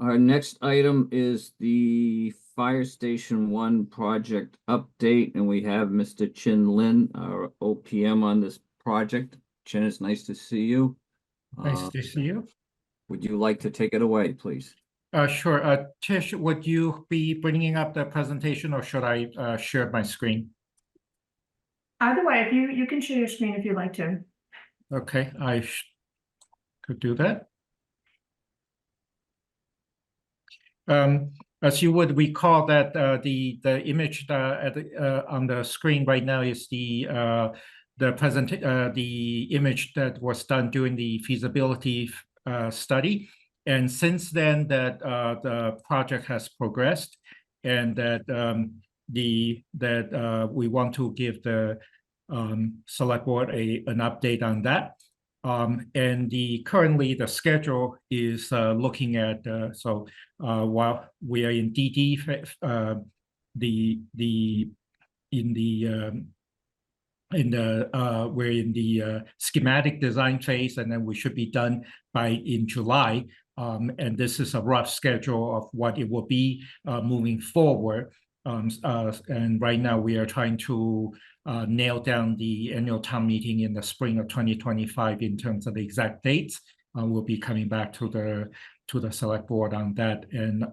Our next item is the Fire Station 1 project update, and we have Mr. Chin Lin, our OPM on this project. Chin, it's nice to see you. Nice to see you. Would you like to take it away, please? Sure. Tish, would you be bringing up the presentation, or should I share my screen? Either way, if you can share your screen if you'd like to. Okay, I could do that. As you would recall, that the image on the screen right now is the image that was done during the feasibility study. And since then, that the project has progressed, and that we want to give the select board an update on that. And currently the schedule is looking at while we are in DD, we're in the schematic design phase, and then we should be done in July. And this is a rough schedule of what it will be moving forward. And right now we are trying to nail down the annual town meeting in the spring of 2025 in terms of the exact dates. We'll be coming back to the select board on that, and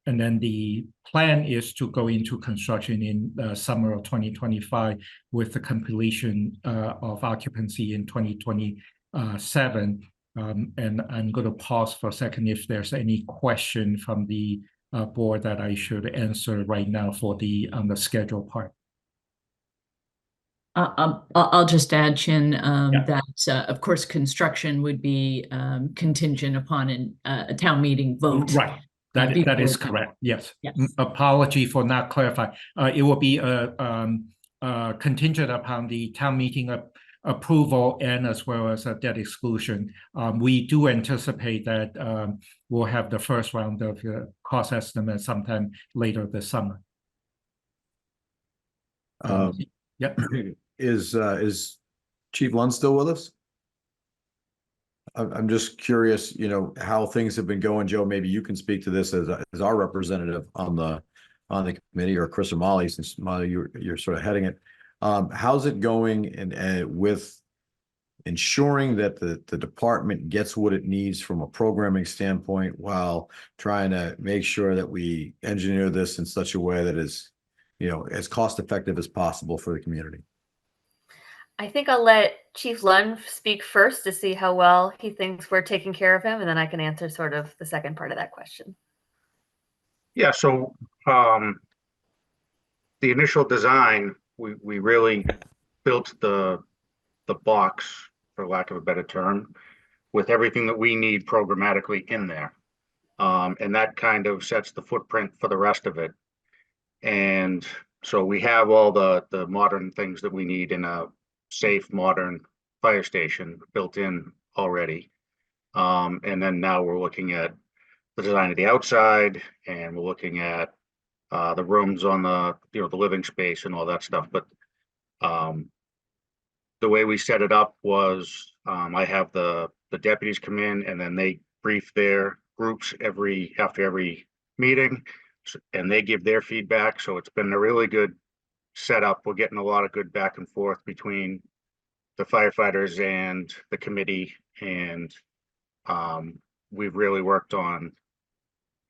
then the plan is to go into construction in the summer of 2025 with the completion of occupancy in 2027. And I'm going to pause for a second if there's any question from the board that I should answer right now on the schedule part. I'll just add, Chin, that of course construction would be contingent upon a town meeting vote. Right. That is correct. Yes. Apology for not clarifying. It will be contingent upon the town meeting approval, and as well as a debt exclusion. We do anticipate that we'll have the first round of cost estimate sometime later this summer. Yep. Is Chief Lund still with us? I'm just curious, how things have been going. Joe, maybe you can speak to this as our representative on the committee, or Chris or Molly, since Molly, you're sort of heading it. How's it going and with ensuring that the department gets what it needs from a programming standpoint, while trying to make sure that we engineer this in such a way that is, as cost effective as possible for the community? I think I'll let Chief Lund speak first to see how well he thinks we're taking care of him, and then I can answer sort of the second part of that question. Yeah, so the initial design, we really built the box, for lack of a better term, with everything that we need programmatically in there. And that kind of sets the footprint for the rest of it. And so we have all the modern things that we need in a safe, modern fire station built in already. And then now we're looking at the design of the outside, and we're looking at the rooms on the living space and all that stuff. But the way we set it up was I have the deputies come in, and then they brief their groups after every meeting, and they give their feedback. So it's been a really good setup. We're getting a lot of good back and forth between the firefighters and the committee, and we've really worked on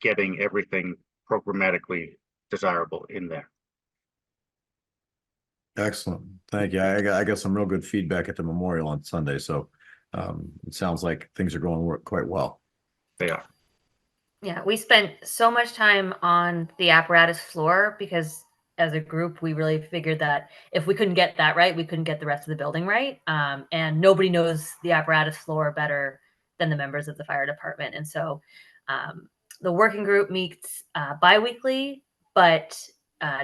getting everything programmatically desirable in there. Excellent. Thank you. I got some real good feedback at the memorial on Sunday. So it sounds like things are going quite well. They are. Yeah, we spent so much time on the apparatus floor because as a group, we really figured that if we couldn't get that right, we couldn't get the rest of the building right. And nobody knows the apparatus floor better than the members of the fire department. And so the working group meets bi-weekly, but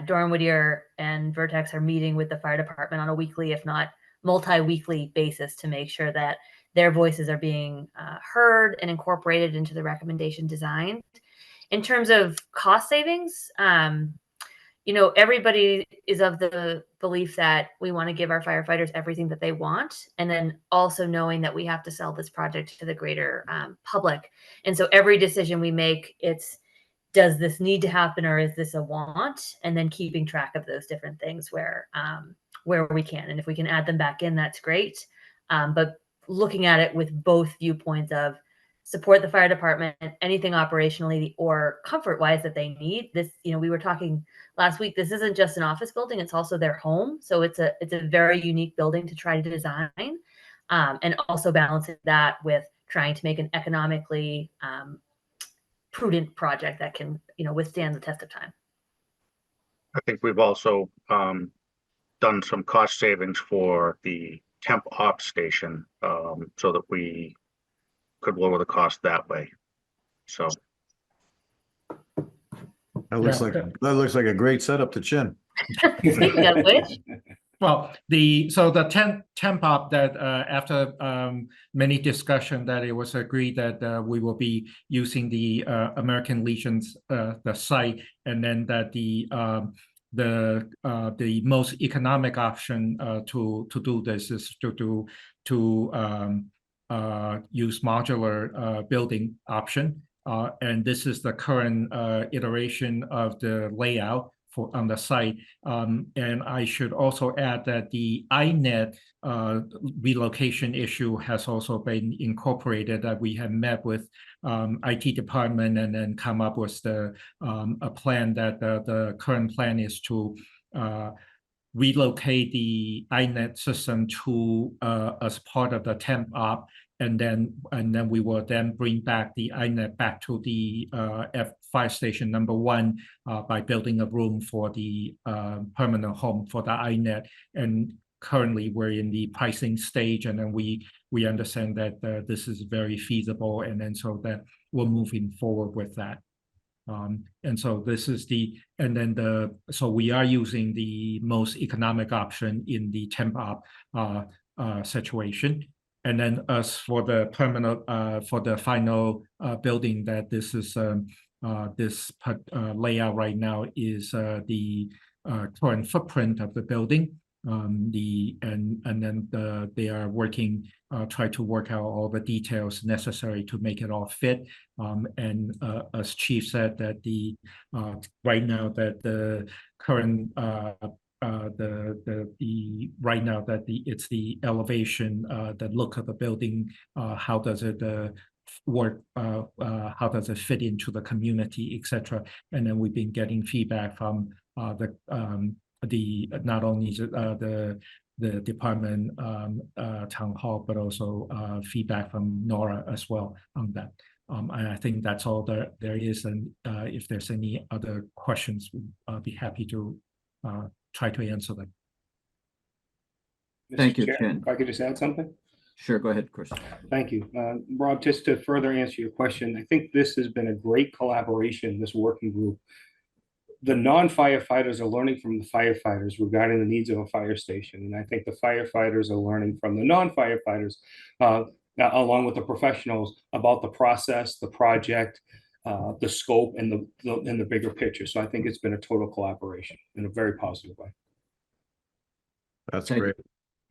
Doran Whittier and Vertex are meeting with the fire department on a weekly, if not multi-weekly basis, to make sure that their voices are being heard and incorporated into the recommendation design. In terms of cost savings, you know, everybody is of the belief that we want to give our firefighters everything that they want, and then also knowing that we have to sell this project to the greater public. And so every decision we make, it's, does this need to happen or is this a want? And then keeping track of those different things where we can, and if we can add them back in, that's great. But looking at it with both viewpoints of support the fire department, anything operationally or comfort wise that they need. This, you know, we were talking last week, this isn't just an office building, it's also their home. So it's a very unique building to try to design, and also balancing that with trying to make an economically prudent project that can, you know, withstand the test of time. I think we've also done some cost savings for the temp op station, so that we could lower the cost that way. So That looks like a great setup to Chin. Speaking of which, Well, the temp op that after many discussion that it was agreed that we will be using the American Legion's the site, and then that the most economic option to do this is to use modular building option, and this is the current iteration of the layout on the site. And I should also add that the INET relocation issue has also been incorporated, that we have met with IT department and then come up with a plan that the current plan is to relocate the INET system to as part of the temp op, and then we will then bring back the INET back to the Fire Station number 1 by building a room for the permanent home for the INET. And currently we're in the pricing stage, and then we understand that this is very feasible, and then so that we're moving forward with that. And so this is so we are using the most economic option in the temp op situation. And then as for the permanent, for the final building, that this is this layout right now is the current footprint of the building. They are working, try to work out all the details necessary to make it all fit. And as Chief said, that right now that the current right now that it's the elevation, the look of the building, how does it work, how does it fit into the community, etc. And then we've been getting feedback from not only the department town hall, but also feedback from Nora as well on that. And I think that's all there is. And if there's any other questions, I'll be happy to try to answer them. Thank you, Chair, Chen. if I could just add something? Sure, go ahead, Chris. Thank you. Rob, just to further answer your question, I think this has been a great collaboration, this working group. The non-firefighters are learning from the firefighters regarding the needs of a fire station. And I think the firefighters are learning from the non-firefighters, along with the professionals, about the process, the project, the scope, and the bigger picture. So I think it's been a total collaboration in a very positive way. That's Thank great.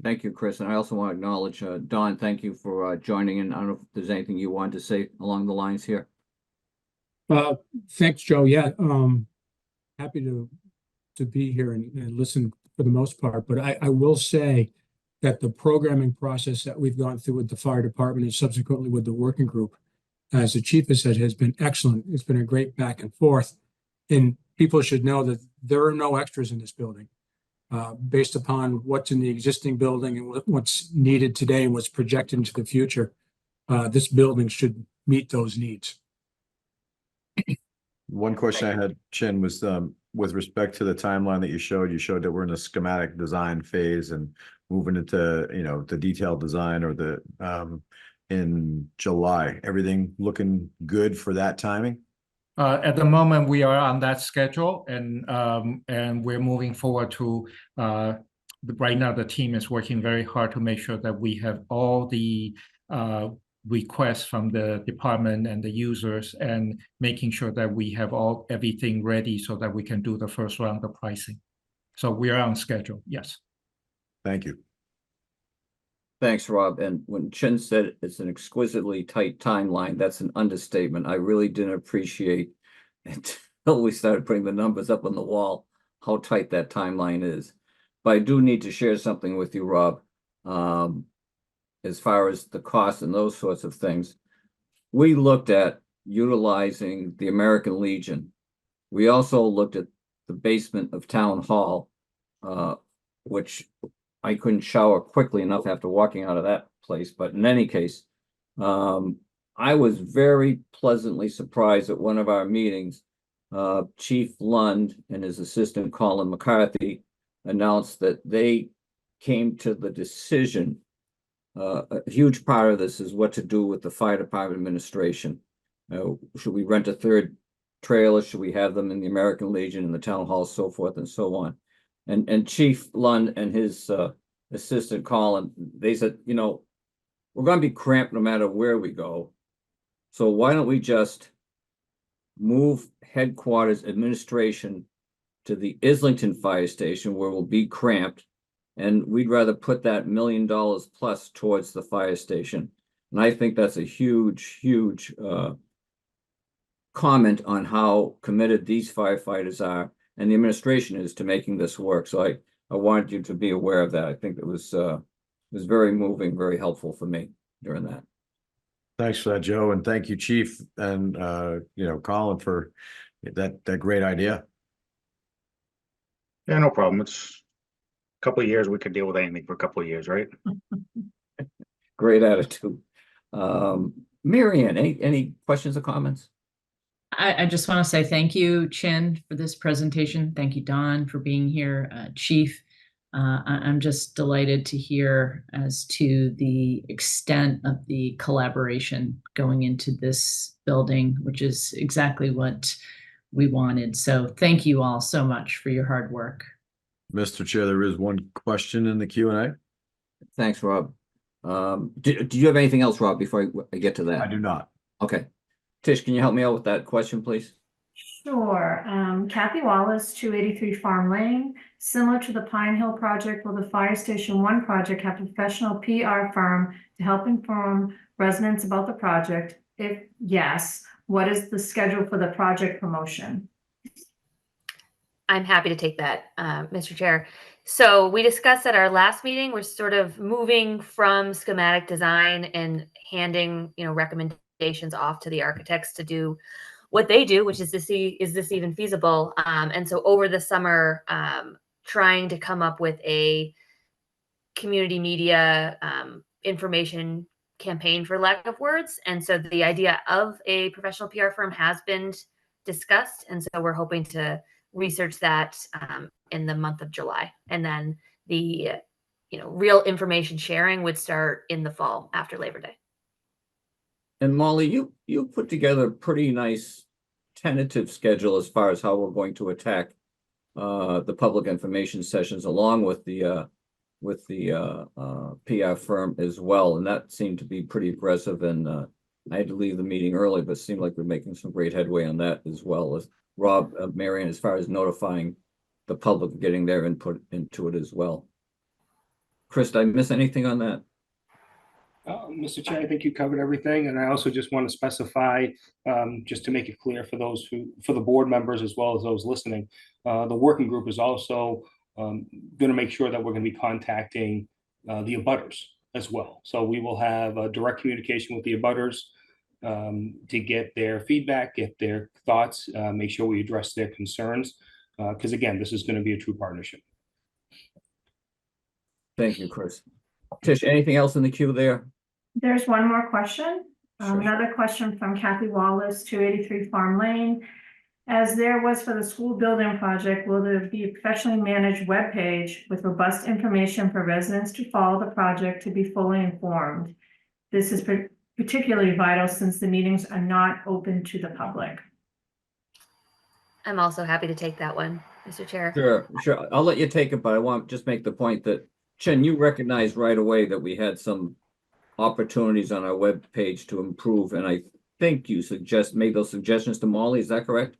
Thank you, Chris. And I also want to acknowledge, Don, thank you for joining in. I don't know if there's anything you wanted to say along the lines here. Thanks, Joe. Yeah, happy to be here and listen for the most part. But I will say that the programming process that we've gone through with the fire department and subsequently with the working group, as the chief has said, has been excellent. It's been a great back and forth. And people should know that there are no extras in this building. Based upon what's in the existing building and what's needed today and what's projected into the future, this building should meet those needs. One question I had, Chin, was with respect to the timeline that you showed that we're in a schematic design phase and moving into, the detailed design or the in July. Everything looking good for that timing? At the moment, we are on that schedule, and we're moving forward to. Right now, the team is working very hard to make sure that we have all the requests from the department and the users, and making sure that we have everything ready so that we can do the first round of pricing. So we are on schedule, yes. Thank you. Thanks, Rob. And when Chin said it's an exquisitely tight timeline, that's an understatement. I really didn't appreciate until we started putting the numbers up on the wall, how tight that timeline is. But I do need to share something with you, Rob. As far as the cost and those sorts of things, we looked at utilizing the American Legion. We also looked at the basement of Town Hall, which I couldn't shower quickly enough after walking out of that place. But in any case, I was very pleasantly surprised at one of our meetings. Chief Lund and his assistant Colin McCarthy announced that they came to the decision. A huge part of this is what to do with the fire department administration. Should we rent a third trailer? Should we have them in the American Legion and the Town Hall, so forth and so on? And Chief Lund and his assistant Colin, they said, you know, we're going to be cramped no matter where we go. So why don't we just move headquarters administration to the Islington Fire Station, where we'll be cramped, and we'd rather put that $1 million plus towards the fire station. And I think that's a huge, huge comment on how committed these firefighters are and the administration is to making this work. So I wanted you to be aware of that. I think it was very moving, very helpful for me during that. Thanks for that, Joe, and thank you, Chief, and Colin, for that great idea. Yeah, no problem. It's a couple of years. We could deal with anything for a couple of years, right? Great attitude. Mary Ann, any questions or comments? I just want to say thank you, Chin, for this presentation. Thank you, Don, for being here. Chief, I'm just delighted to hear as to the extent of the collaboration going into this building, which is exactly what we wanted. So thank you all so much for your hard work. Mr. Chair, there is one question in the Q&A. Thanks, Rob. Do you have anything else, Rob, before I get to that? I do not. Okay. Tish, can you help me out with that question, please? Sure. Kathy Wallace, 283 Farm Lane. Similar to the Pine Hill project, will the Fire Station 1 project have a professional PR firm to help inform residents about the project? If yes, what is the schedule for the project promotion? I'm happy to take that, Mr. Chair. So we discussed at our last meeting, we're sort of moving from schematic design and handing, recommendations off to the architects to do what they do, which is to see, is this even feasible? And so over the summer, trying to come up with a community media information campaign, for lack of words. And so the idea of a professional PR firm has been discussed. And so we're hoping to research that in the month of July. And then the real information sharing would start in the fall after Labor Day. And Molly, you put together a pretty nice tentative schedule as far as how we're going to attack the public information sessions, along with the PR firm as well. And that seemed to be pretty aggressive. And I had to leave the meeting early, but it seemed like we're making some great headway on that as well. As Rob, Marion, as far as notifying the public, getting their input into it as well. Chris, did I miss anything on that? Mr. Chair, I think you covered everything, and I also just want to specify, just to make it clear for those for the board members as well as those listening, the working group is also going to make sure that we're going to be contacting the abutters as well. So we will have a direct communication with the abutters to get their feedback, get their thoughts, make sure we address their concerns, because again, this is going to be a true partnership. Thank you, Chris. Tish, anything else in the queue there? There's one more question. Sure. Another question from Kathy Wallace, 283 Farm Lane. As there was for the school building project, will there be a professionally managed webpage with robust information for residents to follow the project to be fully informed? This is particularly vital since the meetings are not open to the public. I'm also happy to take that one, Mr. Chair. Sure. I'll let you take it, but I want to just make the point that, Chen, you recognized right away that we had some opportunities on our webpage to improve, and I think you made those suggestions to Molly, is that correct?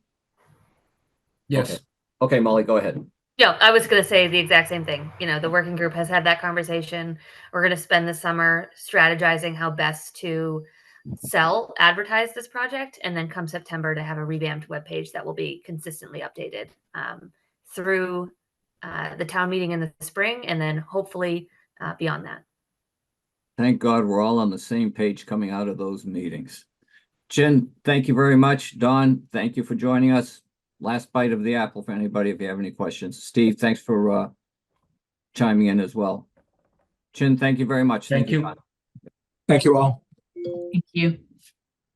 Yes. Okay, Molly, go ahead. Yeah, I was going to say the exact same thing. You know, the working group has had that conversation. We're going to spend the summer strategizing how best to advertise this project, and then come September to have a revamped webpage that will be consistently updated through the town meeting in the spring, and then hopefully beyond that. Thank God we're all on the same page coming out of those meetings. Jen, thank you very much. Don, thank you for joining us. Last bite of the apple for anybody if you have any questions. Steve, thanks for chiming in as well. Jen, thank you very much. Thank you. Don. Thank you all. Thank you.